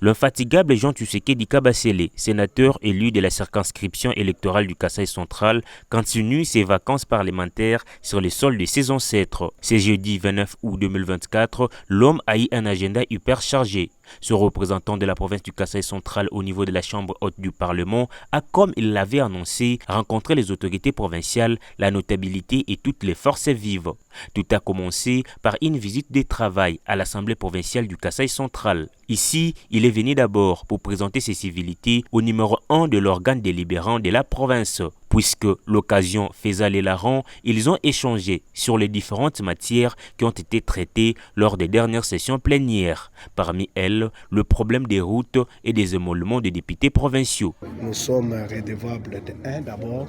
L'infatigable Jean Tshisekedi Kabasele, sénateur élu de la circonscription électorale du Kasaï central, continue ses vacances parlementaires sur les sols de ses ancêtres. Ce jeudi 29 août 2024, l'homme a eu un agenda hyper chargé. Ce représentant de la province du Kasaï central au niveau de la Chambre haute du Parlement a, comme il l'avait annoncé, rencontré les autorités provinciales, la notabilité et toutes les forces vives. Tout a commencé par une visite de travail à l'Assemblée provinciale du Kasaï central. Ici, il est venu d'abord pour présenter ses civilités au numéro 1 de l'organe délibérant de la province. Puisque l'occasion faisait les larrons, ils ont échangé sur les différentes matières qui ont été traitées lors des dernières sessions plénières. Parmi elles, le problème des routes et des émoluments des députés provinciaux. Nous sommes redevables d'abord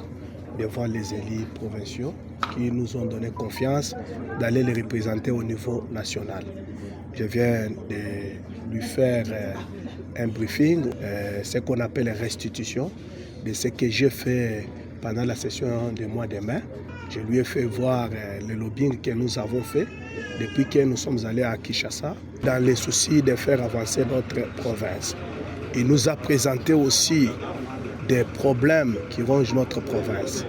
devant les élus provinciaux qui nous ont donné confiance d'aller les représenter au niveau national. Je viens de lui faire un briefing, ce qu'on appelle restitution de ce que j'ai fait pendant la session du mois de mai. Je lui ai fait voir le lobbying que nous avons fait depuis que nous sommes allés à Kinshasa dans les soucis de faire avancer notre province. Il nous a présenté aussi des problèmes qui rongent notre province.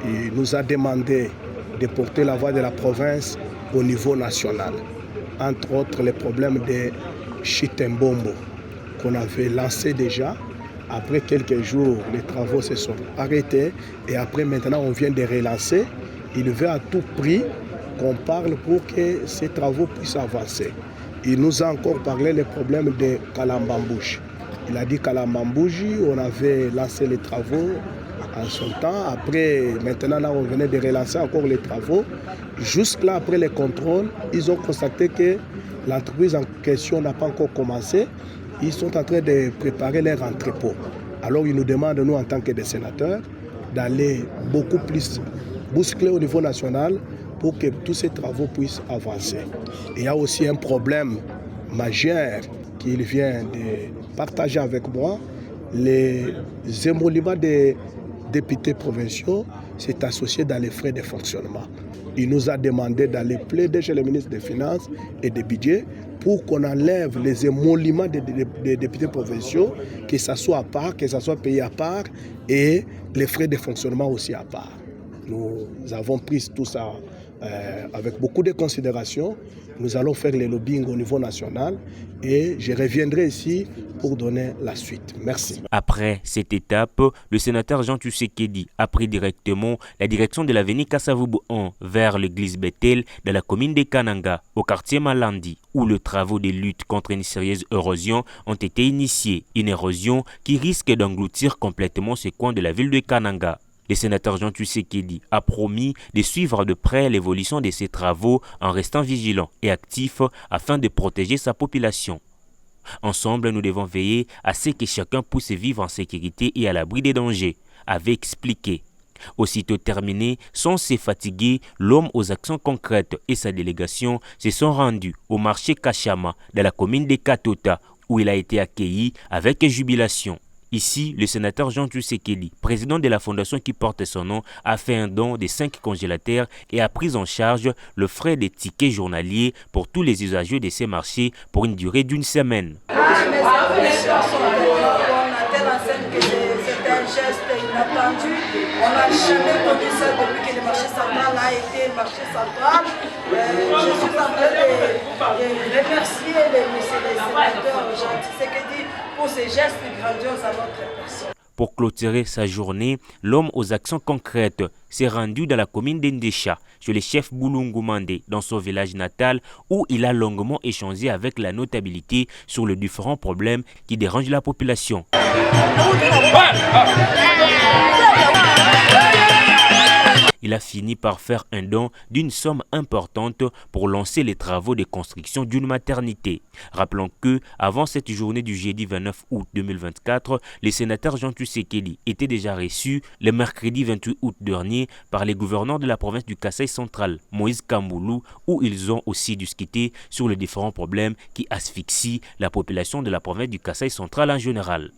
Il nous a demandé de porter la voix de la province au niveau national. Entre autres, les problèmes de Chitembombo qu'on avait lancé déjà. Après quelques jours, les travaux se sont arrêtés et après maintenant on vient de relancer. Il veut à tout prix qu'on parle pour que ces travaux puissent avancer. Il nous a encore parlé des problèmes de Kalambambouji. Il a dit Kalambambouji, on avait lancé les travaux en son temps. Après, maintenant là, on venait de relancer encore les travaux. Jusque-là, après les contrôles, ils ont constaté que l'entreprise en question n'a pas encore commencé. Ils sont en train de préparer leur entrepôt. Alors ils nous demandent, nous en tant que des sénateurs, d'aller beaucoup plus bousculer au niveau national pour que tous ces travaux puissent avancer. Il y a aussi un problème majeur qu'il vient de partager avec moi. Les émoluments des députés provinciaux s'est associé dans les frais de fonctionnement. Il nous a demandé d'aller plaider chez le ministre des Finances et des Budgets pour qu'on enlève les émoluments des députés provinciaux, que ça soit à part, que ça soit payé à part, et les frais de fonctionnement aussi à part. Nous avons pris tout ça avec beaucoup de considération. Nous allons faire les lobbying au niveau national et je reviendrai ici pour donner la suite. Merci. Après cette étape, le sénateur Jean Tshisekedi a pris directement la direction de l'avenue Kasavubu 1 vers l'église Bethel de la commune de Kananga, au quartier Malandi, où les travaux de lutte contre une sérieuse érosion ont été initiés. Une érosion qui risque d'engloutir complètement ce coin de la ville de Kananga. Le sénateur Jean Tshisekedi a promis de suivre de près l'évolution de ces travaux en restant vigilant et actif afin de protéger sa population. Ensemble, nous devons veiller à ce que chacun puisse vivre en sécurité et à l'abri des dangers, avait expliqué. Aussitôt terminé, sans se fatiguer, l'homme aux actions concrètes et sa délégation se sont rendus au marché Kachama de la commune de Katota, où il a été accueilli avec jubilation. Ici, le sénateur Jean Tshisekedi, président de la fondation qui porte son nom, a fait un don de 5 congélateurs et a pris en charge le frais des tickets journaliers pour tous les usagers de ces marchés pour une durée d'1 semaine. C'est un geste inattendu. On n'a jamais connu ça depuis que le marché central a été marché central. Je suis en train de remercier les sénateurs Jean Tshisekedi pour ces gestes grandioses à notre personne. Pour clôturer sa journée, l'homme aux actions concrètes s'est rendu dans la commune d'Indécha, chez le chef Boulungu Mandé, dans son village natal, où il a longuement échangé avec la notabilité sur les différents problèmes qui dérangent la population. Il a fini par faire un don d'une somme importante pour lancer les travaux de construction d'une maternité. Rappelons que, avant cette journée du jeudi 29 août 2024, le sénateur Jean Tshisekedi était déjà reçu le mercredi 28 août dernier par les gouverneurs de la province du Kasaï central, Moïse Kamboulou, où ils ont aussi discuté sur les différents problèmes qui asphyxient la population de la province du Kasaï central en général.